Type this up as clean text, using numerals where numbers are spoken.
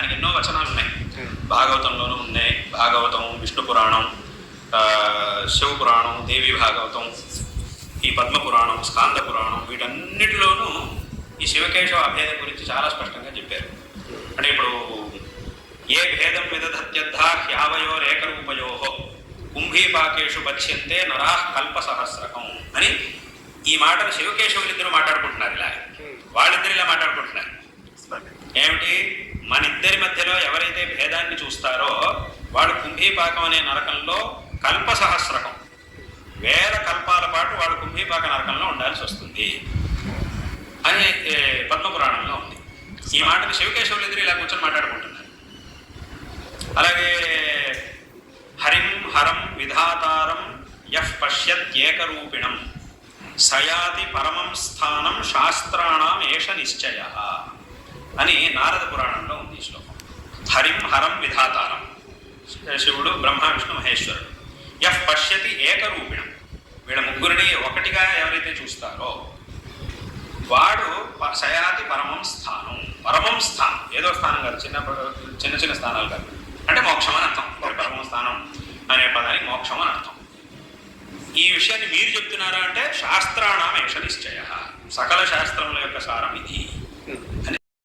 దానికి ఎన్నో వచనాలు ఉన్నాయి. భాగవతంలోనూ ఉన్నాయి. భాగవతం, విష్ణు పురాణం, శివపురాణం, దేవి భాగవతం, ఈ పద్మపురాణం, స్కాంద పురాణం, వీటన్నిటిలోనూ ఈ శివకేశవ అభేదం గురించి చాలా స్పష్టంగా చెప్పారు. అంటే ఇప్పుడు ఏ భేదం విదధత్యద్ధా హ్యావయోరేకరూపయో కుంభీపాకేషు పచ్యంతే నరా కల్ప సహస్రకం అని ఈ మాటను శివకేశవులిద్దరూ మాట్లాడుకుంటున్నారు. ఇలా వాళ్ళిద్దరు ఇలా మాట్లాడుకుంటున్నారు. ఏమిటి? మన ఇద్దరి మధ్యలో ఎవరైతే భేదాన్ని చూస్తారో వాడు కుంభీపాకం అనే నరకంలో కల్ప సహస్రకం, వేల కల్పాల పాటు వాడు కుంభీపాక నరకంలో ఉండాల్సి వస్తుంది అని పద్మపురాణంలో ఉంది. ఈ మాటను శివకేశవులిద్దరు ఇలా కూర్చొని మాట్లాడుకుంటున్నారు. అలాగే హరిం హరం విధాతారం యః పశ్యత్యేకరూపిణం సయాతి పరమం స్థానం శాస్త్రాణం ఏష నిశ్చయ అని నారద పురాణంలో ఉంది ఈ శ్లోకం. హరిం హరం విధాతారం, శివుడు, బ్రహ్మ, విష్ణు, మహేశ్వరుడు. యః పశ్యతి ఏకరూపిణం, వీళ్ళ ముగ్గురిని ఒకటిగా ఎవరైతే చూస్తారో వాడు సయాతి పరమం స్థానం. పరమం స్థానం ఏదో స్థానం కాదు, చిన్న చిన్న స్థానాలు కాదు, అంటే మోక్షం అని అర్థం. పరమం స్థానం అనే పదానికి మోక్షం అని అర్థం. ఈ విషయాన్ని మీరు చెప్తున్నారా అంటే శాస్త్రాణం ఏష నిశ్చయ, సకల శాస్త్రముల యొక్క సారం ఇది అని